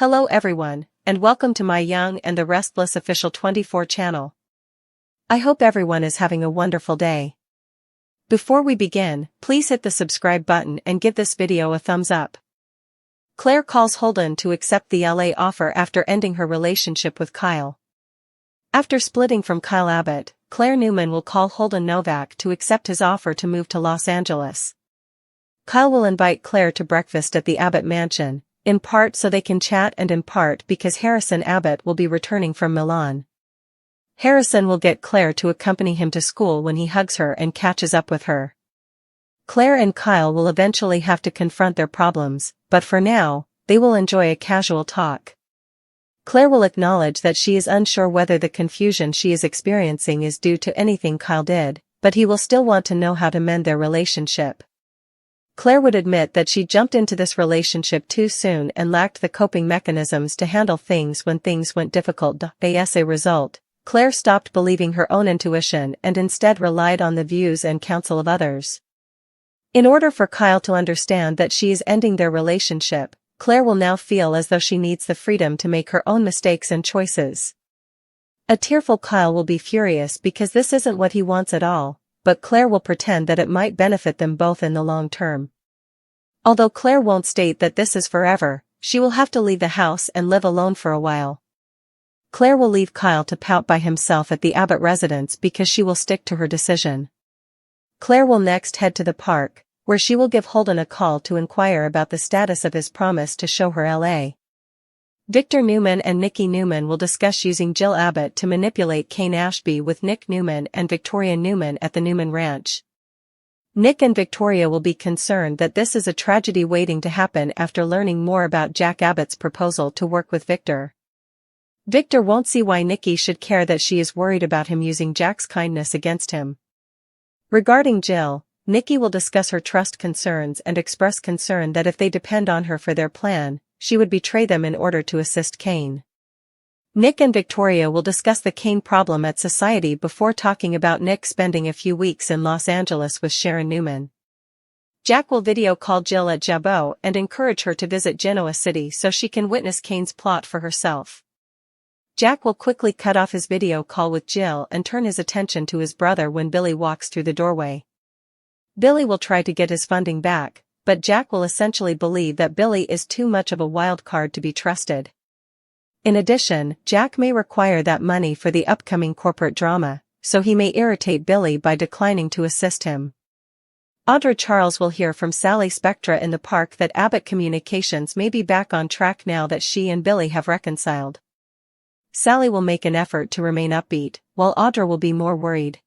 Hello everyone, and welcome to my Young and the Restless Official 24 channel. I hope everyone is having a wonderful day. Before we begin, please hit the subscribe button and give this video a thumbs up. Claire calls Holden to accept the LA offer after ending her relationship with Kyle. After splitting from Kyle Abbott, Claire Newman will call Holden Novak to accept his offer to move to Los Angeles. Kyle will invite Claire to breakfast at the Abbott mansion, in part so they can chat and in part because Harrison Abbott will be returning from Milan. Harrison will get Claire to accompany him to school when he hugs her and catches up with her. Claire and Kyle will eventually have to confront their problems, but for now, they will enjoy a casual talk. Claire will acknowledge that she is unsure whether the confusion she is experiencing is due to anything Kyle did, but he will still want to know how to mend their relationship. Claire would admit that she jumped into this relationship too soon and lacked the coping mechanisms to handle things when things went difficult. As a result, Claire stopped believing her own intuition and instead relied on the views and counsel of others. In order for Kyle to understand that she is ending their relationship, Claire will now feel as though she needs the freedom to make her own mistakes and choices. A tearful Kyle will be furious because this isn't what he wants at all, but Claire will pretend that it might benefit them both in the long term. Although Claire won't state that this is forever, she will have to leave the house and live alone for a while. Claire will leave Kyle to pout by himself at the Abbott residence because she will stick to her decision. Claire will next head to the park, where she will give Holden a call to inquire about the status of his promise to show her LA. Victor Newman and Nikki Newman will discuss using Jill Abbott to manipulate Kane Ashby with Nick Newman and Victoria Newman at the Newman Ranch. Nick and Victoria will be concerned that this is a tragedy waiting to happen after learning more about Jack Abbott's proposal to work with Victor. Victor won't see why Nikki should care that she is worried about him using Jack's kindness against him. Regarding Jill, Nikki will discuss her trust concerns and express concern that if they depend on her for their plan, she would betray them in order to assist Kane. Nick and Victoria will discuss the Kane problem at society before talking about Nick spending a few weeks in Los Angeles with Sharon Newman. Jack will video call Jill at Jabot and encourage her to visit Genoa City so she can witness Kane's plot for herself. Jack will quickly cut off his video call with Jill and turn his attention to his brother when Billy walks through the doorway. Billy will try to get his funding back, but Jack will essentially believe that Billy is too much of a wild card to be trusted. In addition, Jack may require that money for the upcoming corporate drama, so he may irritate Billy by declining to assist him. Audra Charles will hear from Sally Spectra in the park that Abbott Communications may be back on track now that she and Billy have reconciled. Sally will make an effort to remain upbeat, while Audra will be more worried.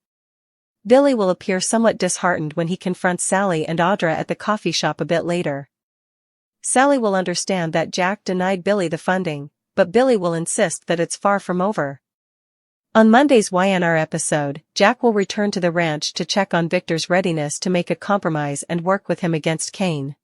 Billy will appear somewhat disheartened when he confronts Sally and Audra at the coffee shop a bit later. Sally will understand that Jack denied Billy the funding, but Billy will insist that it's far from over. On Monday's YNR episode, Jack will return to the ranch to check on Victor's readiness to make a compromise and work with him against Kane.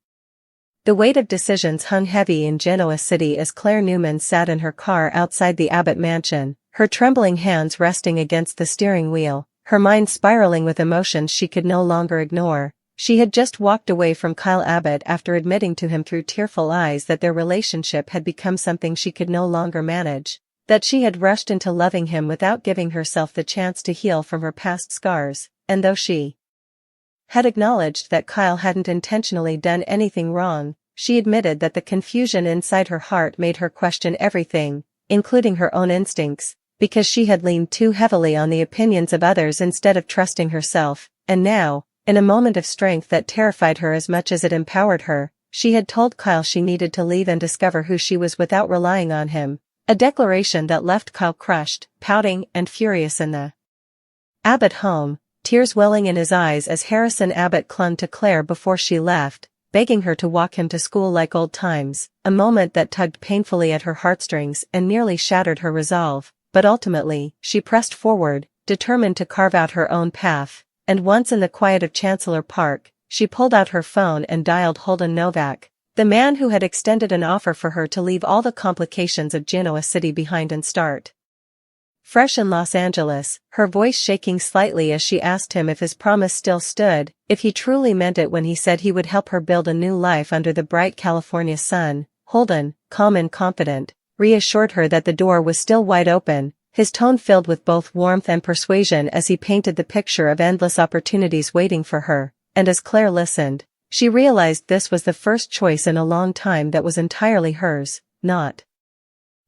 The weight of decisions hung heavy in Genoa City as Claire Newman sat in her car outside the Abbott mansion, her trembling hands resting against the steering wheel, her mind spiraling with emotions she could no longer ignore. She had just walked away from Kyle Abbott after admitting to him through tearful eyes that their relationship had become something she could no longer manage, that she had rushed into loving him without giving herself the chance to heal from her past scars, and though she had acknowledged that Kyle hadn't intentionally done anything wrong, she admitted that the confusion inside her heart made her question everything, including her own instincts, because she had leaned too heavily on the opinions of others instead of trusting herself, and now, in a moment of strength that terrified her as much as it empowered her, she had told Kyle she needed to leave and discover who she was without relying on him, a declaration that left Kyle crushed, pouting, and furious in the Abbott home, tears welling in his eyes as Harrison Abbott clung to Claire before she left, begging her to walk him to school like old times, a moment that tugged painfully at her heartstrings and nearly shattered her resolve. But ultimately, she pressed forward, determined to carve out her own path, and once in the quiet of Chancellor Park, she pulled out her phone and dialed Holden Novak, the man who had extended an offer for her to leave all the complications of Genoa City behind and start fresh in Los Angeles, her voice shaking slightly as she asked him if his promise still stood, if he truly meant it when he said he would help her build a new life under the bright California sun. Holden, calm and confident, reassured her that the door was still wide open, his tone filled with both warmth and persuasion as he painted the picture of endless opportunities waiting for her, and as Claire listened, she realized this was the first choice in a long time that was entirely hers, not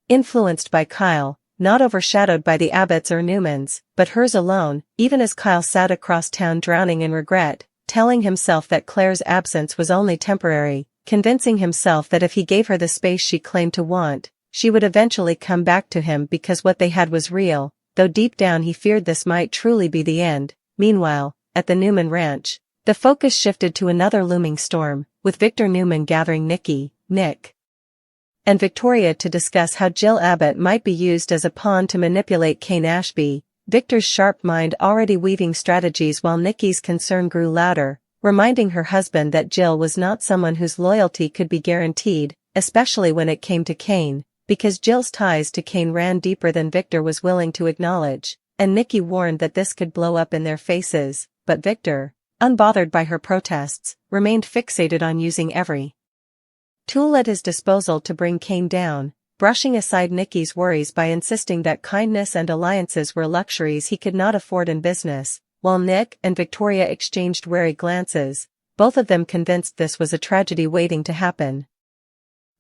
influenced by Kyle, not overshadowed by the Abbotts or Newmans, but hers alone, even as Kyle sat across town drowning in regret, telling himself that Claire's absence was only temporary, convincing himself that if he gave her the space she claimed to want, she would eventually come back to him because what they had was real, though deep down he feared this might truly be the end. Meanwhile, at the Newman ranch, the focus shifted to another looming storm, with Victor Newman gathering Nick, and Victoria to discuss how Jill Abbott might be used as a pawn to manipulate Kane Ashby, Victor's sharp mind already weaving strategies while Nikki's concern grew louder, reminding her husband that Jill was not someone whose loyalty could be guaranteed, especially when it came to Kane, because Jill's ties to Kane ran deeper than Victor was willing to acknowledge, and Nikki warned that this could blow up in their faces, but Victor, unbothered by her protests, remained fixated on using every tool at his disposal to bring Kane down, brushing aside Nikki's worries by insisting that kindness and alliances were luxuries he could not afford in business. While Nick and Victoria exchanged wary glances, both of them convinced this was a tragedy waiting to happen.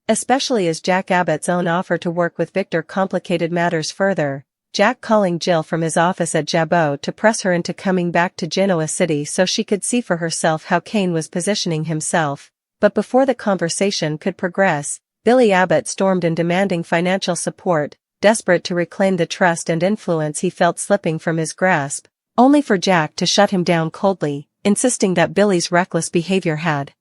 Especially as Jack Abbott's own offer to work with Victor complicated matters further, Jack calling Jill from his office at Jabot to press her into coming back to Genoa City so she could see for herself how Kane was positioning himself. But before the conversation could progress, Billy Abbott stormed in demanding financial support, desperate to reclaim the trust and influence he felt slipping from his grasp, only for Jack to shut him down coldly, insisting that Billy's reckless behavior had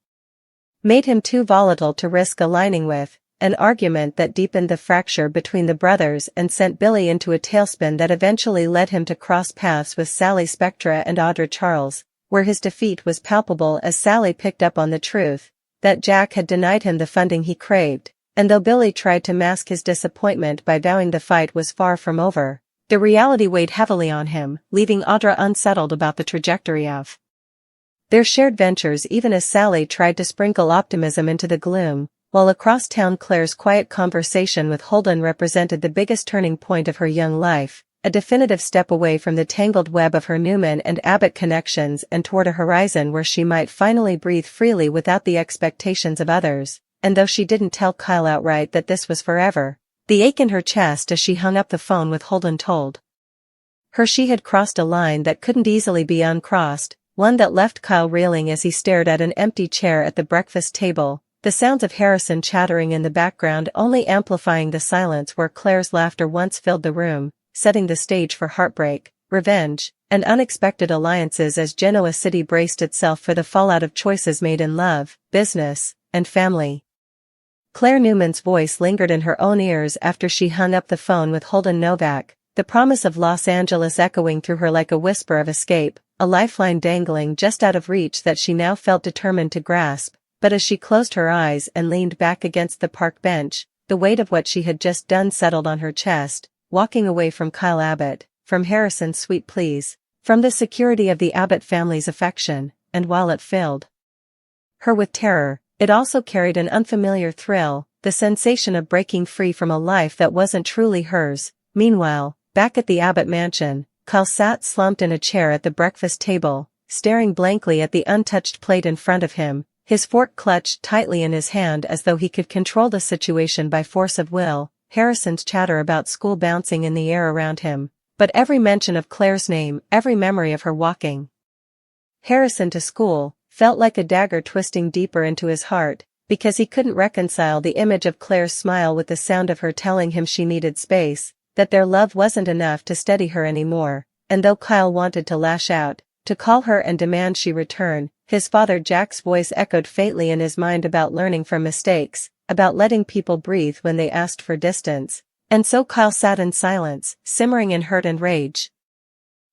made him too volatile to risk aligning with, an argument that deepened the fracture between the brothers and sent Billy into a tailspin that eventually led him to cross paths with Sally Spectra and Audra Charles, where his defeat was palpable as Sally picked up on the truth that Jack had denied him the funding he craved, and though Billy tried to mask his disappointment by vowing the fight was far from over, the reality weighed heavily on him, leaving Audra unsettled about the trajectory of their shared ventures even as Sally tried to sprinkle optimism into the gloom, while across town Claire's quiet conversation with Holden represented the biggest turning point of her young life, a definitive step away from the tangled web of her Newman and Abbott connections and toward a horizon where she might finally breathe freely without the expectations of others, and though she didn't tell Kyle outright that this was forever, the ache in her chest as she hung up the phone with Holden told her she had crossed a line that couldn't easily be uncrossed, one that left Kyle reeling as he stared at an empty chair at the breakfast table, the sounds of Harrison chattering in the background only amplifying the silence where Claire's laughter once filled the room, setting the stage for heartbreak, revenge, and unexpected alliances as Genoa City braced itself for the fallout of choices made in love, business, and family. Claire Newman's voice lingered in her own ears after she hung up the phone with Holden Novak, the promise of Los Angeles echoing through her like a whisper of escape, a lifeline dangling just out of reach that she now felt determined to grasp, but as she closed her eyes and leaned back against the park bench, the weight of what she had just done settled on her chest, walking away from Kyle Abbott, from Harrison's sweet pleas, from the security of the Abbott family's affection, and while it filled her with terror, it also carried an unfamiliar thrill, the sensation of breaking free from a life that wasn't truly hers. Meanwhile, back at the Abbott mansion, Kyle sat slumped in a chair at the breakfast table, staring blankly at the untouched plate in front of him, his fork clutched tightly in his hand as though he could control the situation by force of will. Harrison's chatter about school bouncing in the air around him, but every mention of Claire's name, every memory of her walking Harrison to school, felt like a dagger twisting deeper into his heart, because he couldn't reconcile the image of Claire's smile with the sound of her telling him she needed space, that their love wasn't enough to steady her anymore, and though Kyle wanted to lash out, to call her and demand she return, his father Jack's voice echoed faintly in his mind about learning from mistakes, about letting people breathe when they asked for distance, and so Kyle sat in silence, simmering in hurt and rage,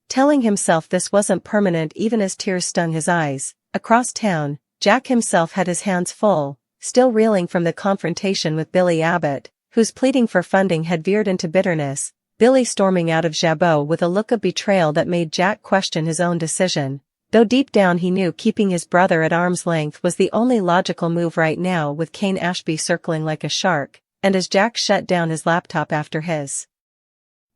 telling himself this wasn't permanent even as tears stung his eyes. Across town, Jack himself had his hands full, still reeling from the confrontation with Billy Abbott, whose pleading for funding had veered into bitterness, Billy storming out of Jabot with a look of betrayal that made Jack question his own decision. though deep down he knew keeping his brother at arm's length was the only logical move right now, with Kane Ashby circling like a shark, and as Jack shut down his laptop after his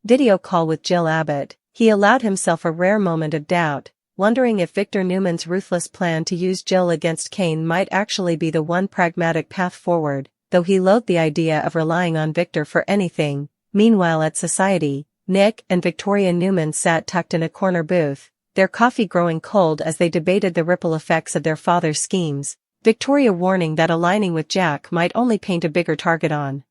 video call with Jill Abbott, he allowed himself a rare moment of doubt, wondering if Victor Newman's ruthless plan to use Jill against Kane might actually be the one pragmatic path forward, though he loathed the idea of relying on Victor for anything. Meanwhile at Society, Nick and Victoria Newman sat tucked in a corner booth, their coffee growing cold as they debated the ripple effects of their father's schemes, Victoria warning that aligning with Jack might only paint a bigger target on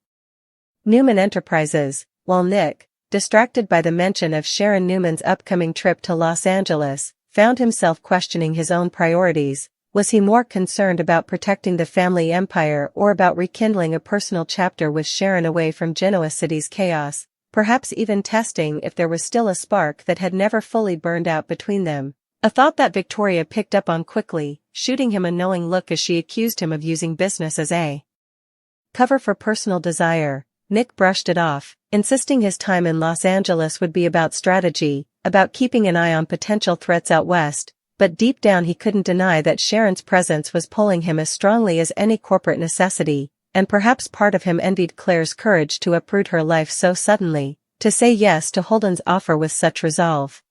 Newman Enterprises, while Nick, distracted by the mention of Sharon Newman's upcoming trip to Los Angeles, found himself questioning his own priorities. Was he more concerned about protecting the family empire or about rekindling a personal chapter with Sharon away from Genoa City's chaos, perhaps even testing if there was still a spark that had never fully burned out between them? A thought that Victoria picked up on quickly, shooting him a knowing look as she accused him of using business as a cover for personal desire. Nick brushed it off, insisting his time in Los Angeles would be about strategy, about keeping an eye on potential threats out west, but deep down he couldn't deny that Sharon's presence was pulling him as strongly as any corporate necessity, and perhaps part of him envied Claire's courage to uproot her life so suddenly, to say yes to Holden's offer with such resolve.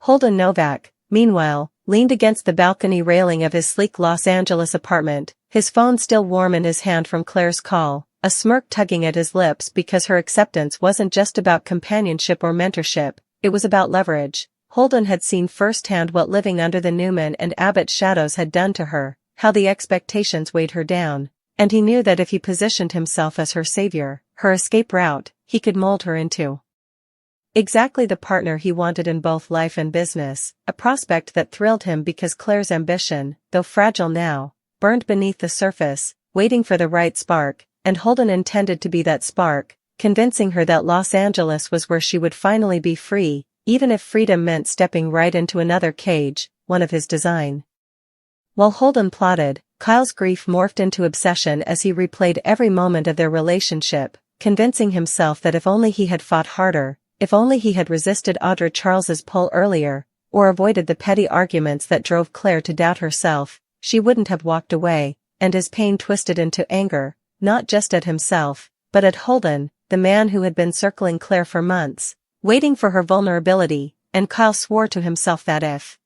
Holden Novak, meanwhile, leaned against the balcony railing of his sleek Los Angeles apartment, his phone still warm in his hand from Claire's call, a smirk tugging at his lips because her acceptance wasn't just about companionship or mentorship, it was about leverage. Holden had seen firsthand what living under the Newman and Abbott shadows had done to her, how the expectations weighed her down, and he knew that if he positioned himself as her savior, her escape route, he could mold her into exactly the partner he wanted in both life and business, a prospect that thrilled him because Claire's ambition, though fragile now, burned beneath the surface, waiting for the right spark, and Holden intended to be that spark, convincing her that Los Angeles was where she would finally be free, even if freedom meant stepping right into another cage, one of his design. While Holden plotted, Kyle's grief morphed into obsession as he replayed every moment of their relationship, convincing himself that if only he had fought harder, if only he had resisted Audra Charles's pull earlier, or avoided the petty arguments that drove Claire to doubt herself, she wouldn't have walked away, and his pain twisted into anger, not just at himself, but at Holden, the man who had been circling Claire for months, waiting for her vulnerability, and Kyle swore to himself that if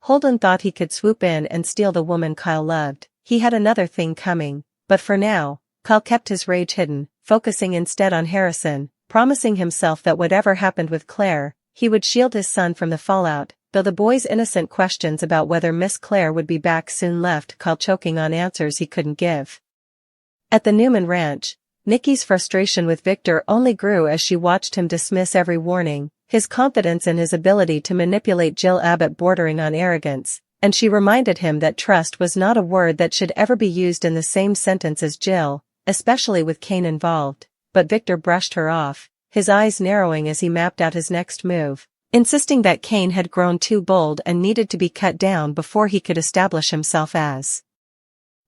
Holden thought he could swoop in and steal the woman Kyle loved, he had another thing coming, but for now, Kyle kept his rage hidden, focusing instead on Harrison, promising himself that whatever happened with Claire, he would shield his son from the fallout, though the boy's innocent questions about whether Miss Claire would be back soon left Kyle choking on answers he couldn't give. At the Newman Ranch, Nikki's frustration with Victor only grew as she watched him dismiss every warning, his confidence in his ability to manipulate Jill Abbott bordering on arrogance, and she reminded him that trust was not a word that should ever be used in the same sentence as Jill, especially with Kane involved, but Victor brushed her off, his eyes narrowing as he mapped out his next move, insisting that Kane had grown too bold and needed to be cut down before he could establish himself as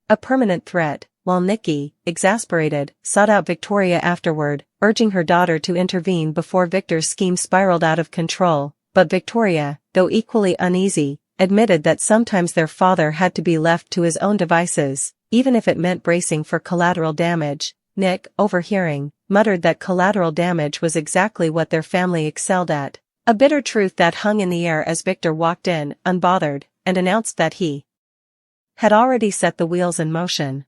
a permanent threat. While Nikki, exasperated, sought out Victoria afterward, urging her daughter to intervene before Victor's scheme spiraled out of control, but Victoria, though equally uneasy, admitted that sometimes their father had to be left to his own devices, even if it meant bracing for collateral damage. Nick, overhearing, muttered that collateral damage was exactly what their family excelled at, a bitter truth that hung in the air as Victor walked in, unbothered, and announced that he had already set the wheels in motion.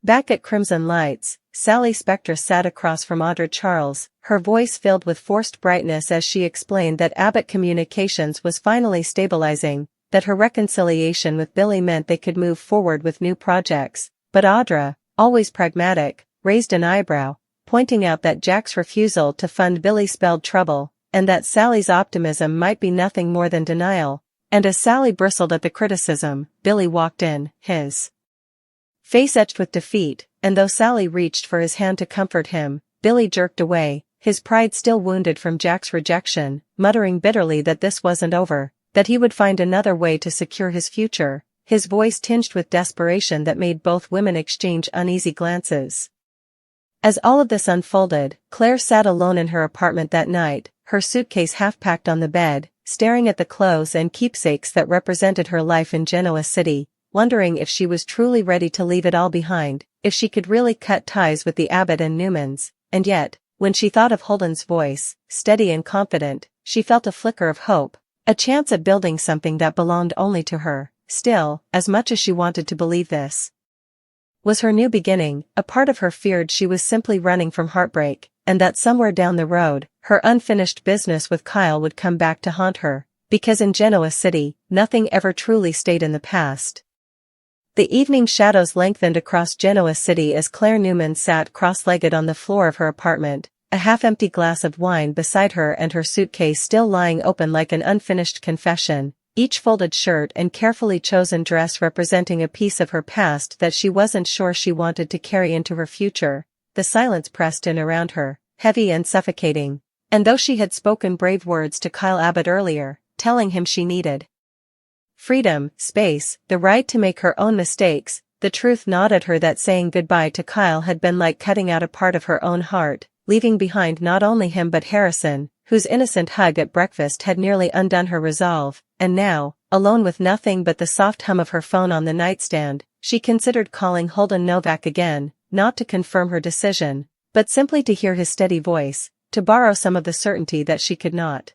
Back at Crimson Lights, Sally Spectra sat across from Audra Charles, her voice filled with forced brightness as she explained that Abbott Communications was finally stabilizing, that her reconciliation with Billy meant they could move forward with new projects, but Audra, always pragmatic, raised an eyebrow, pointing out that Jack's refusal to fund Billy spelled trouble, and that Sally's optimism might be nothing more than denial, and as Sally bristled at the criticism, Billy walked in, his face etched with defeat, and though Sally reached for his hand to comfort him, Billy jerked away, his pride still wounded from Jack's rejection, muttering bitterly that this wasn't over, that he would find another way to secure his future, his voice tinged with desperation that made both women exchange uneasy glances. As all of this unfolded, Claire sat alone in her apartment that night, her suitcase half packed on the bed, staring at the clothes and keepsakes that represented her life in Genoa City, wondering if she was truly ready to leave it all behind, if she could really cut ties with the Abbott and Newmans. And yet, when she thought of Holden's voice, steady and confident, she felt a flicker of hope, a chance at building something that belonged only to her. Still, as much as she wanted to believe this was her new beginning, a part of her feared she was simply running from heartbreak, and that somewhere down the road, her unfinished business with Kyle would come back to haunt her, because in Genoa City, nothing ever truly stayed in the past. The evening shadows lengthened across Genoa City as Claire Newman sat cross-legged on the floor of her apartment, a half-empty glass of wine beside her and her suitcase still lying open like an unfinished confession, each folded shirt and carefully chosen dress representing a piece of her past that she wasn't sure she wanted to carry into her future. The silence pressed in around her, heavy and suffocating, and though she had spoken brave words to Kyle Abbott earlier, telling him she needed freedom, space, the right to make her own mistakes, the truth gnawed at her that saying goodbye to Kyle had been like cutting out a part of her own heart, leaving behind not only him but Harrison, whose innocent hug at breakfast had nearly undone her resolve, and now, alone with nothing but the soft hum of her phone on the nightstand, she considered calling Holden Novak again, not to confirm her decision, but simply to hear his steady voice, to borrow some of the certainty that she could not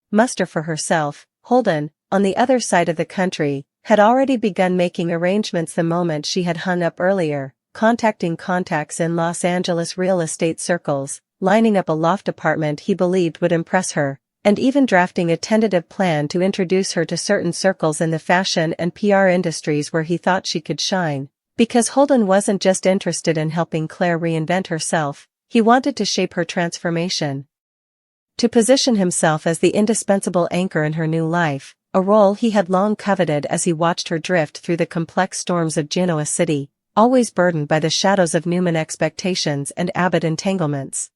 muster for herself. Holden, on the other side of the country, had already begun making arrangements the moment she had hung up earlier, contacting contacts in Los Angeles real estate circles, lining up a loft apartment he believed would impress her, and even drafting a tentative plan to introduce her to certain circles in the fashion and PR industries where he thought she could shine. Because Holden wasn't just interested in helping Claire reinvent herself, he wanted to shape her transformation. To position himself as the indispensable anchor in her new life, a role he had long coveted as he watched her drift through the complex storms of Genoa City, always burdened by the shadows of Newman expectations and Abbott entanglements.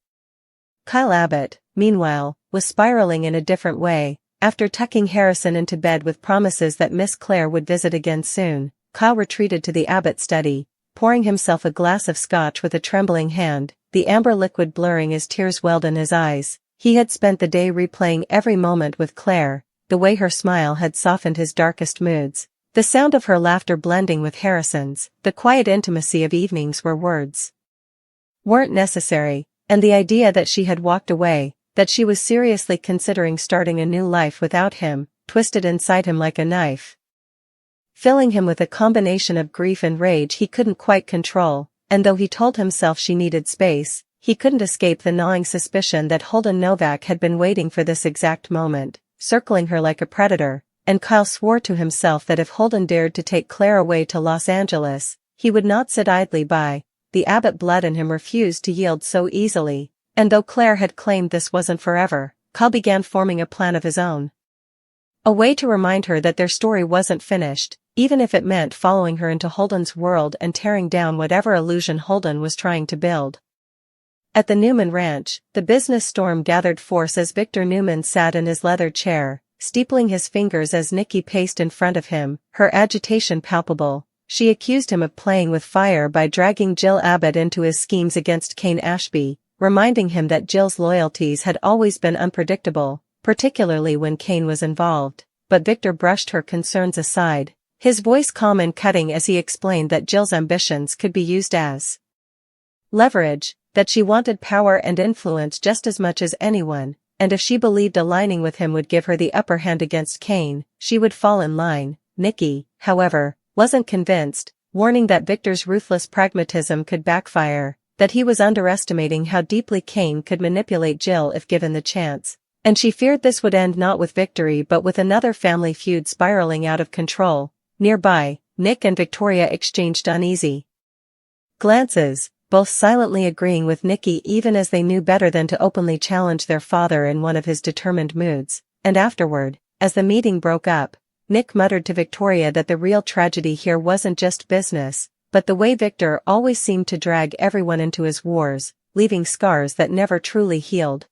Kyle Abbott, meanwhile, was spiraling in a different way. After tucking Harrison into bed with promises that Miss Claire would visit again soon, Kyle retreated to the Abbott study, pouring himself a glass of scotch with a trembling hand, the amber liquid blurring as tears welled in his eyes. He had spent the day replaying every moment with Claire, the way her smile had softened his darkest moods, the sound of her laughter blending with Harrison's, the quiet intimacy of evenings where words weren't necessary, and the idea that she had walked away, that she was seriously considering starting a new life without him, twisted inside him like a knife, filling him with a combination of grief and rage he couldn't quite control. And though he told himself she needed space, he couldn't escape the gnawing suspicion that Holden Novak had been waiting for this exact moment, circling her like a predator, and Kyle swore to himself that if Holden dared to take Claire away to Los Angeles, he would not sit idly by. The Abbott blood in him refused to yield so easily, and though Claire had claimed this wasn't forever, Kyle began forming a plan of his own. A way to remind her that their story wasn't finished, even if it meant following her into Holden's world and tearing down whatever illusion Holden was trying to build. At the Newman Ranch, the business storm gathered force as Victor Newman sat in his leather chair, steepling his fingers as Nikki paced in front of him, her agitation palpable. She accused him of playing with fire by dragging Jill Abbott into his schemes against Kane Ashby, reminding him that Jill's loyalties had always been unpredictable, particularly when Kane was involved. But Victor brushed her concerns aside, his voice calm and cutting as he explained that Jill's ambitions could be used as leverage, that she wanted power and influence just as much as anyone, and if she believed aligning with him would give her the upper hand against Kane, she would fall in line. Nikki, however, wasn't convinced, warning that Victor's ruthless pragmatism could backfire, that he was underestimating how deeply Kane could manipulate Jill if given the chance, and she feared this would end not with victory but with another family feud spiraling out of control. Nearby, Nick and Victoria exchanged uneasy glances, both silently agreeing with Nikki even as they knew better than to openly challenge their father in one of his determined moods. And afterward, as the meeting broke up, Nick muttered to Victoria that the real tragedy here wasn't just business, but the way Victor always seemed to drag everyone into his wars, leaving scars that never truly healed.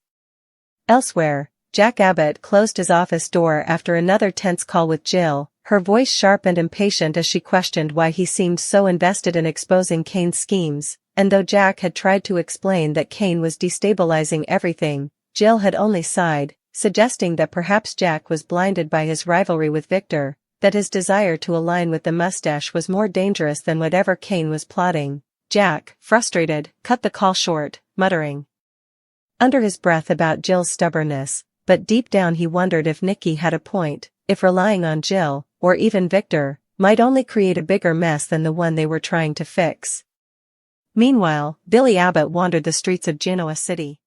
Elsewhere, Jack Abbott closed his office door after another tense call with Jill, her voice sharp and impatient as she questioned why he seemed so invested in exposing Kane's schemes. And though Jack had tried to explain that Kane was destabilizing everything, Jill had only sighed, suggesting that perhaps Jack was blinded by his rivalry with Victor, that his desire to align with the mustache was more dangerous than whatever Kane was plotting. Jack, frustrated, cut the call short, muttering under his breath about Jill's stubbornness, but deep down he wondered if Nikki had a point, if relying on Jill, or even Victor, might only create a bigger mess than the one they were trying to fix. Meanwhile, Billy Abbott wandered the streets of Genoa City.